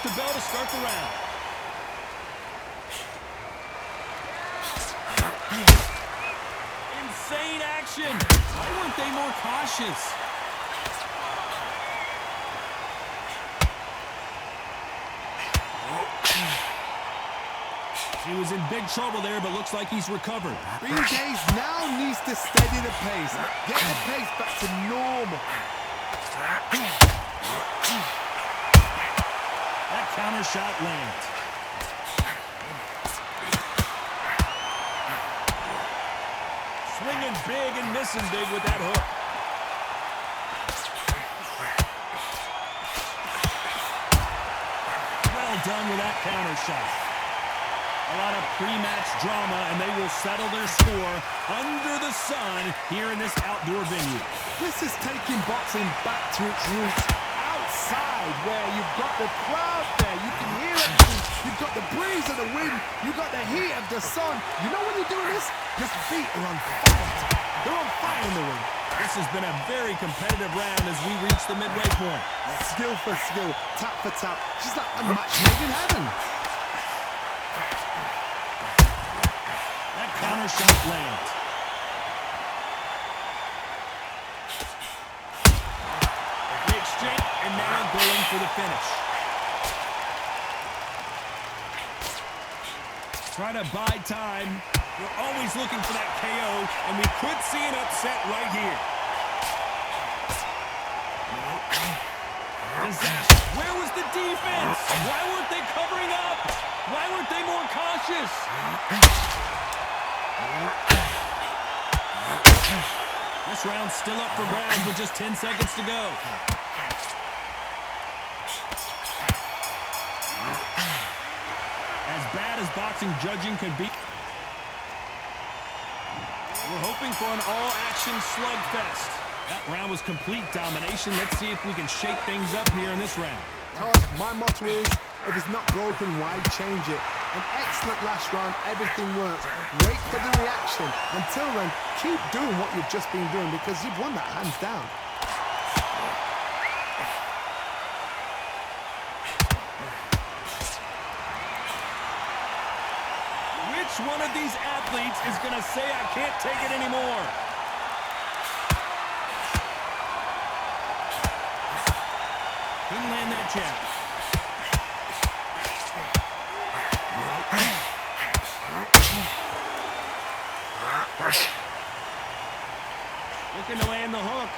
the bell to start the round. Insane action. Why weren't they more cautious? He was in big trouble there, but looks like he's recovered. BJ's now needs to steady the pace. Get the pace back to normal. That counter shot lands. Swinging big and missing big with that hook. Well done with that counter shot. A lot of pre-match drama, and they will settle their score under the sun here in this outdoor venue. This is taking boxing back to its roots. Outside, where you've got the crowd there, you can hear everything. You've got the breeze of the wind, you've got the heat of the sun. You know when you're doing this? Your feet are on fire. They're on fire in the ring. This has been a very competitive round as we reach the midway point. Skill for skill, tap for tap. She's like a match made in heaven. That counter shot lands. The exchange, and now going for the finish. Try to buy time. We're always looking for that KO, and we could see an upset right here. Disaster. Where was the defense? Why weren't they covering up? Why weren't they more cautious? This round's still up for grabs with just 10 seconds to go. As bad as boxing judging could be, we're hoping for an all-action slugfest. That round was complete domination. Let's see if we can shake things up here in this round. My motto is, if it's not broken, why change it? An excellent last round, everything works. Wait for the reaction. Until then, keep doing what you've just been doing because you've won that hands down. Which one of these athletes is going to say, I can't take it anymore? Couldn't land that jab. Looking to land the hook.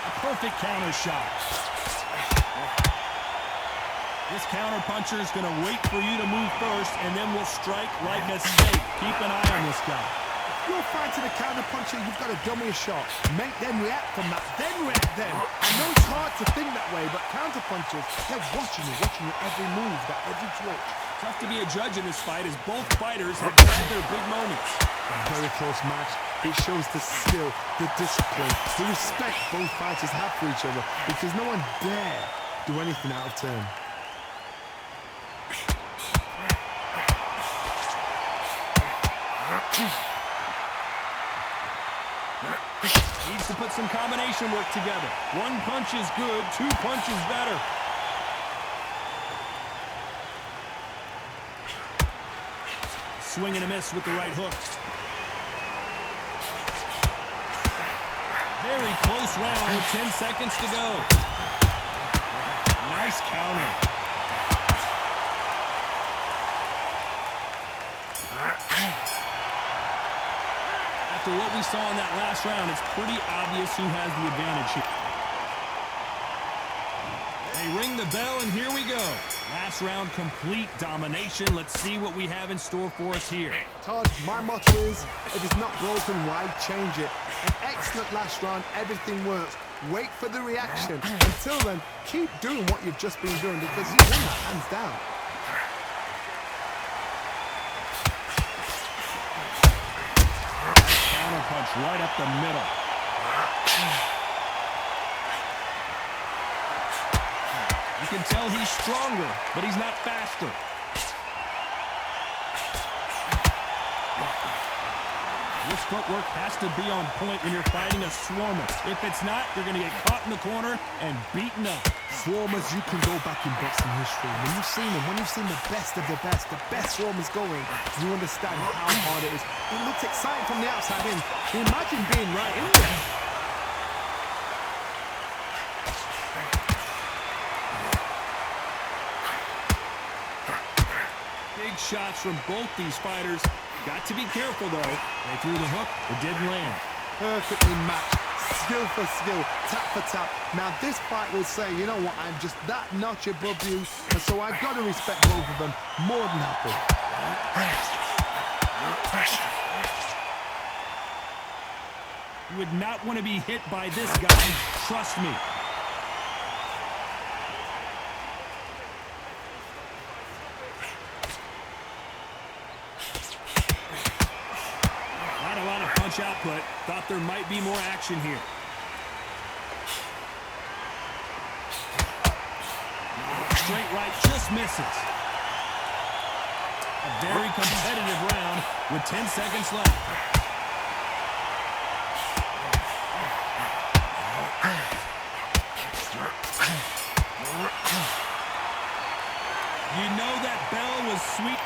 A perfect counter shot. This counter puncher is going to wait for you to move first, and then will strike like a snake. Keep an eye on this guy. If you're fighting a counter puncher, you've got to dummy a shot. Make them react from that, then react then. I know it's hard to think that way, but counter punchers, they're watching you every move, every twitch. Tough to be a judge in this fight as both fighters have had their big moments. A very close match. It shows the skill, the discipline, the respect both fighters have for each other because no one dare do anything out of turn. Needs to put some combination work together. One punch is good, two punches better. Swing and a miss with the right hook. Very close round with 10 seconds to go. Nice counter. After what we saw in that last round, it's pretty obvious who has the advantage here. They ring the bell, and here we go. Last round, complete domination. Let's see what we have in store for us here. Todd, my motto is, if it's not broken, why change it? An excellent last round, everything works. Wait for the reaction. Until then, keep doing what you've just been doing because you've won that hands down. Counter punch right up the middle. You can tell he's stronger, but he's not faster. This footwork has to be on point when you're fighting a swarmer. If it's not, you're going to get caught in the corner and beaten up. Swarmers, you can go back in boxing history. When you've seen the best of the best swarmers going, you understand how hard it is. It looks exciting from the outside in. Imagine being right in there. Big shots from both these fighters. Got to be careful, though. They threw the hook. It didn't land. Perfectly matched. Skill for skill. Tap for tap. Now, this fight will say, you know what, I'm just that notch above you, and so I've got to respect both of them more than happy. You would not want to be hit by this guy. Trust me. Output. Thought there might be more action here. Straight right just misses. A very competitive round with 10 seconds left. You know that bell was sweet.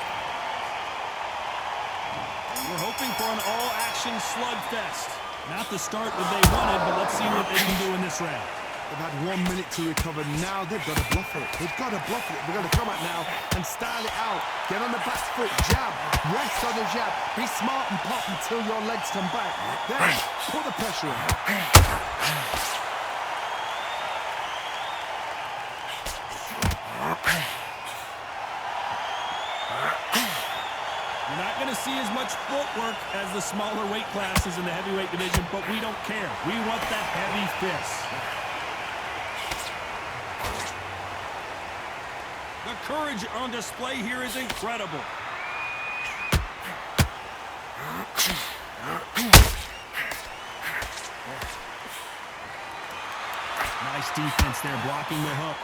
We're hoping for an all-action slugfest. Not the start that they wanted, but let's see what they can do in this round. They've had 1 minute to recover. Now they've got to bluff it. They've got to bluff it. They've got to come out now and style it out. Get on the back foot, jab, rest on the jab. Be smart and pop until your legs come back. Then put the pressure on. You're not going to see as much footwork as the smaller weight classes in the heavyweight division, but we don't care. We want that heavy fist. The courage on display here is incredible. Nice defense there, blocking the hook.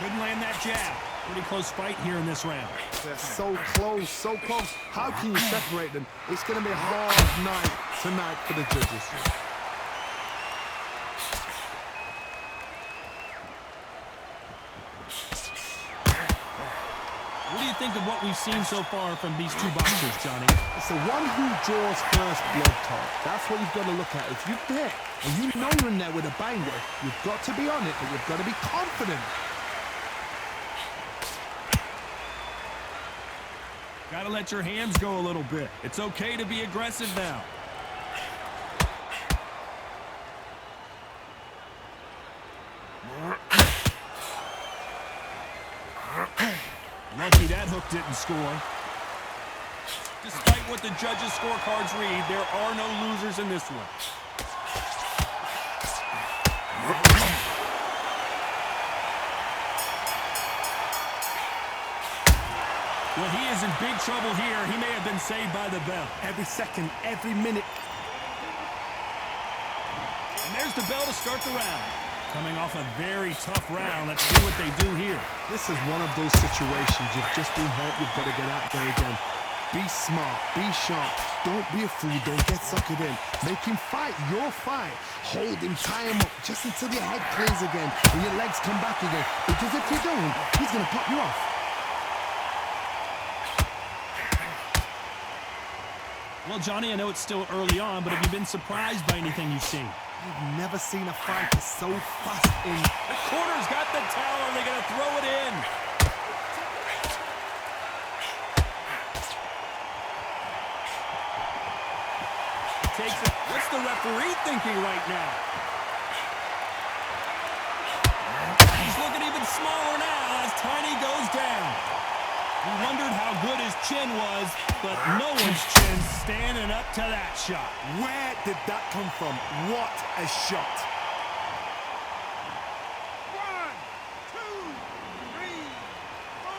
Couldn't land that jab. Pretty close fight here in this round. They're so close, so close. How can you separate them? It's going to be a hard night tonight for the judges. What do you think of what we've seen so far from these two boxers, Johnny? It's the one who draws first blood, Todd. That's what you've got to look at. If you're there and you know you're in there with a banger, you've got to be on it, but you've got to be confident. Got to let your hands go a little bit. It's okay to be aggressive now. Lucky that hook didn't score. Despite what the judges' scorecards read, there are no losers in this one. Well, he is in big trouble here. He may have been saved by the bell. Every second, every minute. And there's the bell to start the round. Coming off a very tough round. Let's see what they do here. This is one of those situations. You've just been hurt. You've got to get out there again. Be smart. Be sharp. Don't be a fool. Don't get suckered in. Make him fight your fight. Hold him. Tie him up just until your head clears again and your legs come back again. Because if you don't, he's going to pop you off. Well, Johnny, I know it's still early on, but have you been surprised by anything you've seen? I've never seen a fighter so fast in. The corner's got the towel. They're going to throw it in. Takes it. What's the referee thinking right now? He's looking even smaller now as Tiny goes down. We wondered how good his chin was, but no one's chin standing up to that shot. Where did that come from? What a shot. 1, 2, 3, 4,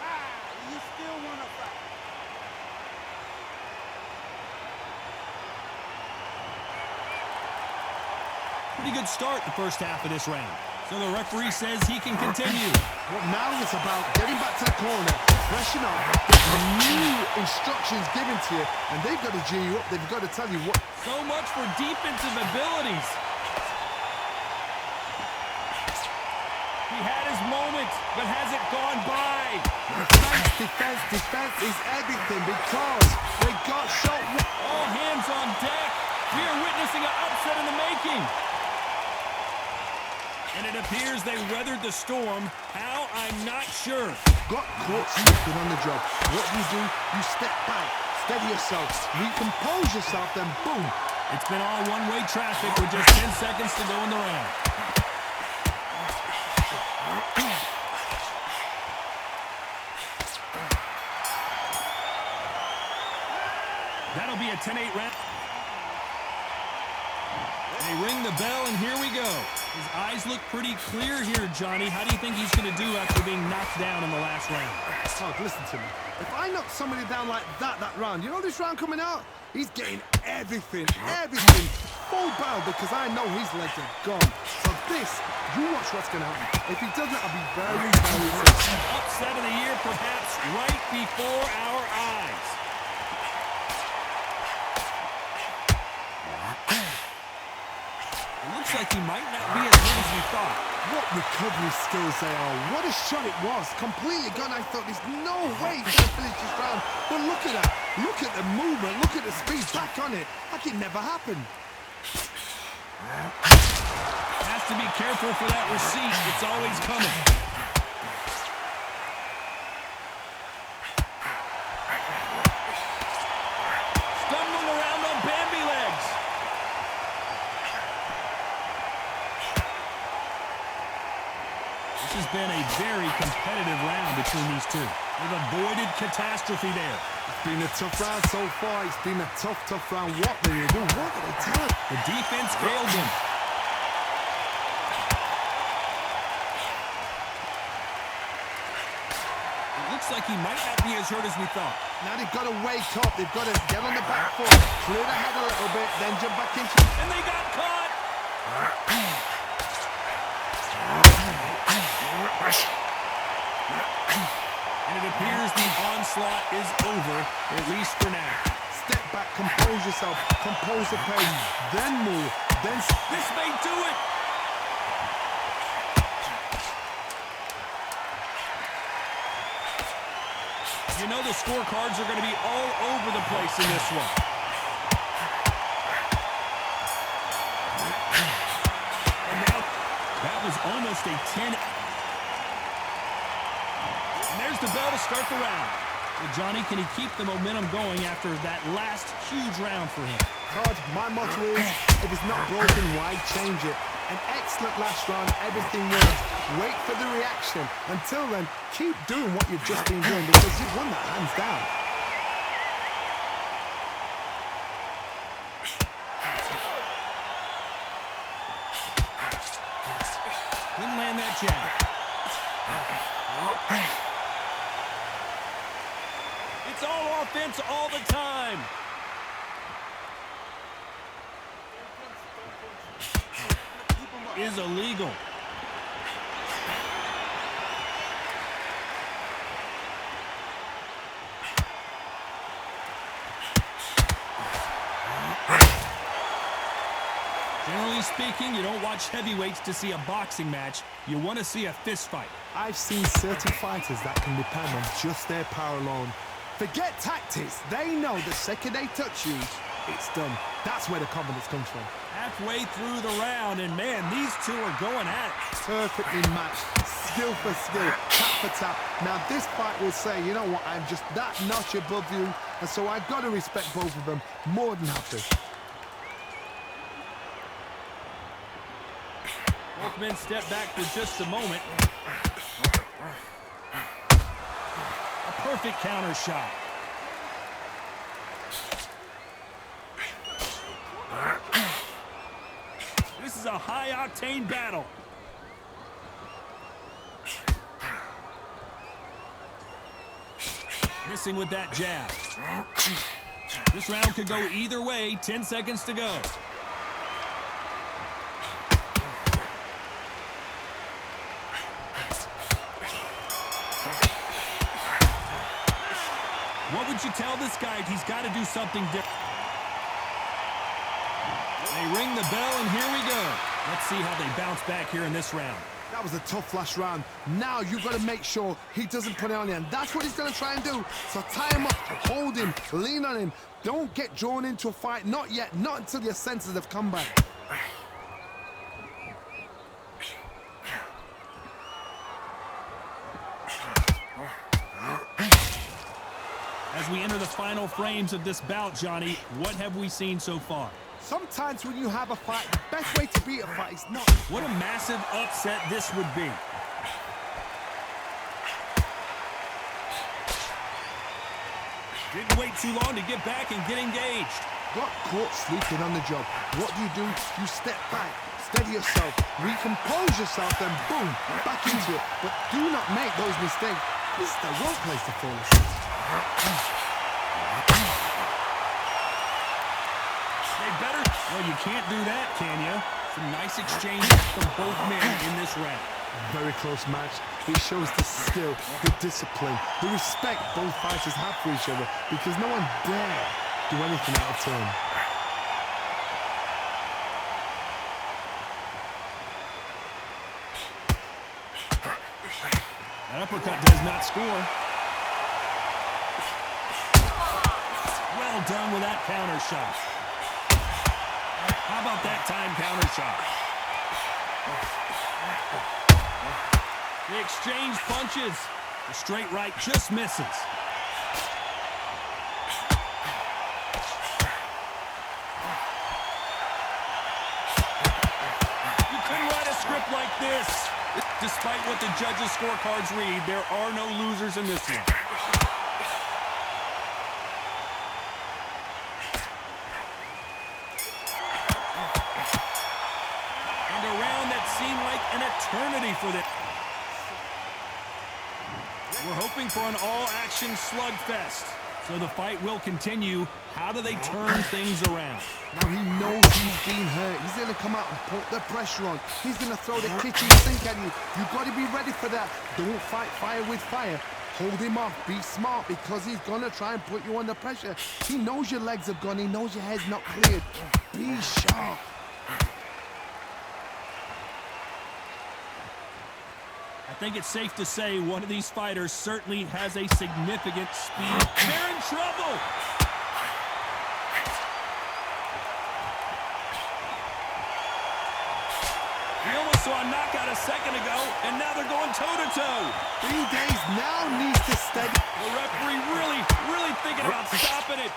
5. You still want to fight? Pretty good start the first half of this round. So the referee says he can continue. Well, now it's about getting back to the corner, freshen up, get new instructions given to you, and they've got to G you up. They've got to tell you what. So much for defensive abilities. He had his moment, but has it gone by? Defense is everything because they got shot. All hands on deck. We are witnessing an upset in the making. And it appears they weathered the storm. How? I'm not sure. Got caught slipping on the job. What do? You step back, steady yourself, recompose yourself, then boom. It's been all one-way traffic with just 10 seconds to go in the round. That'll be a 10-8 round. They ring the bell, and here we go. His eyes look pretty clear here, Johnny. How do you think he's going to do after being knocked down in the last round? Todd, listen to me. If I knock somebody down like that round, you know this round coming out? He's getting everything, full barrel, because I know his legs are gone. So this, you watch what's going to happen. If he doesn't, I'll be very, very upset. Upset of the year, perhaps right before our eyes. Looks like he might not be as good as we thought. What recovery skills they are. What a shot it was. Completely gone. I thought there's no way he's going to finish this round. But look at that. Look at the movement. Look at the speed. Back on it. Like it never happened. Has to be careful for that receipt. It's always coming. Stumbling around on Bambi legs. This has been a very competitive round between these two. They've avoided catastrophe there. It's been a tough round so far. It's been a tough round. What do you do? What do they tell it? The defense failed them. It looks like he might not be as hurt as we thought. Now they've got to wake up. They've got to get on the back foot, clear the head a little bit, then jump back into it. And they got caught. And it appears the onslaught is over, at least for now. Step back, compose yourself, compose the pace, then move, then... This may do it! You know the scorecards are going to be all over the place in this one. And now, that was almost a 10... And there's the bell to start the round. Well, Johnny, can he keep the momentum going after that last huge round for him? Todd, my motto is, if it's not broken, why change it? An excellent last round, everything works. Wait for the reaction. Until then, keep doing what you've just been doing because you've won that hands down. Couldn't land that jab. It's all offense all the time. Is illegal. Generally speaking, you don't watch heavyweights to see a boxing match. You want to see a fist fight. I've seen certain fighters that can depend on just their power alone. Forget tactics. They know the second they touch you, it's done. That's where the confidence comes from. Halfway through the round, and man, these two are going at it. Perfectly matched, skill for skill, tap for tap. Now this fight will say, you know what, I'm just that notch above you, and so I've got to respect both of them more than happy. Both men step back for just a moment. A perfect counter shot. This is a high-octane battle. Missing with that jab. This round could go either way. 10 seconds to go. would you tell this guy he's got to do something different? They ring the bell, and here we go. Let's see how they bounce back here in this round. That was a tough last round. Now you've got to make sure he doesn't put it on you, and that's what he's going to try and do. So tie him up, hold him, lean on him. Don't get drawn into a fight. Not yet. Not until your senses have come back. As we enter the final frames of this bout, Johnny, what have we seen so far? Sometimes when you have a fight, the best way to beat a fight is not... What a massive upset this would be. Didn't wait too long to get back and get engaged. Got caught sleeping on the job. What do? You step back, steady yourself, recompose yourself, then boom, back into it. But do not make those mistakes. This is the wrong place to fall asleep. They better... Well, you can't do that, can you? Some nice exchanges from both men in this round. Very close match. It shows the skill, the discipline, the respect both fighters have for each other, because no one dare do anything out of turn. That uppercut does not score. Well done with that counter shot. How about that time counter shot? They exchange punches. The straight right just misses. You couldn't write a script like this. Despite what the judges' scorecards read, there are no losers in this one. And a round that seemed like an eternity for them. We're hoping for an all-action slugfest. So the fight will continue. How do they turn things around? Now he knows he's been hurt. He's going to come out and put the pressure on. He's going to throw the kitchen sink at you. You've got to be ready for that. Don't fight fire with fire. Hold him off. Be smart, because he's going to try and put you under pressure. He knows your legs have gone. He knows your head's not cleared. Be sharp. I think it's safe to say one of these fighters certainly has a significant speed. They're in trouble! We almost saw a knockout a second ago, and now they're going toe-to-toe. 3 days now needs to steady. The referee really thinking about stopping it.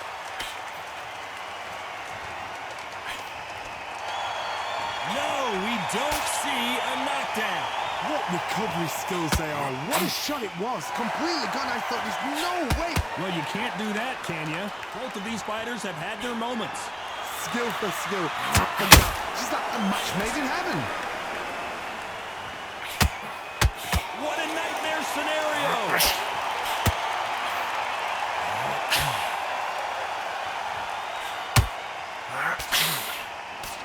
No, we don't see a knockdown. What recovery skills they are. What a shot it was. Completely gone. I thought there's no way. Well, you can't do that, can you? Both of these fighters have had their moments. Skill for skill. Up and down. Just like a match made in heaven. What a nightmare scenario!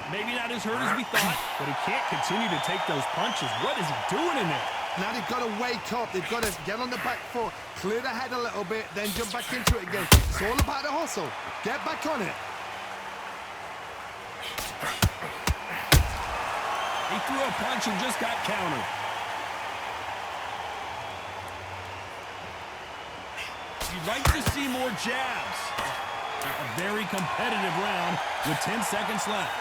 Maybe not as hurt as we thought, but he can't continue to take those punches. What is he doing in there? Now they've got to wake up. They've got to get on the back foot, clear the head a little bit, then jump back into it again. It's all about the hustle. Get back on it. He threw a punch and just got countered. You'd like to see more jabs. A very competitive round with 10 seconds left.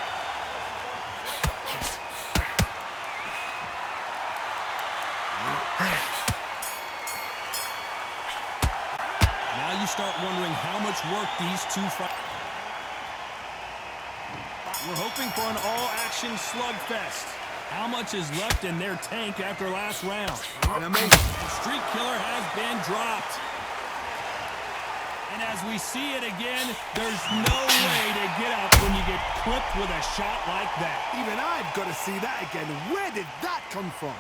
Now you start wondering how much work these two fighters. We're hoping for an all-action slugfest. How much is left in their tank after last round? The streak killer has been dropped. And as we see it again, there's no way to get up when you get clipped with a shot like that. Even I've got to see that again. Where did that come from?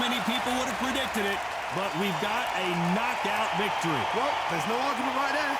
many people would have predicted it, but we've got a knockout victory. Well, there's no argument right there.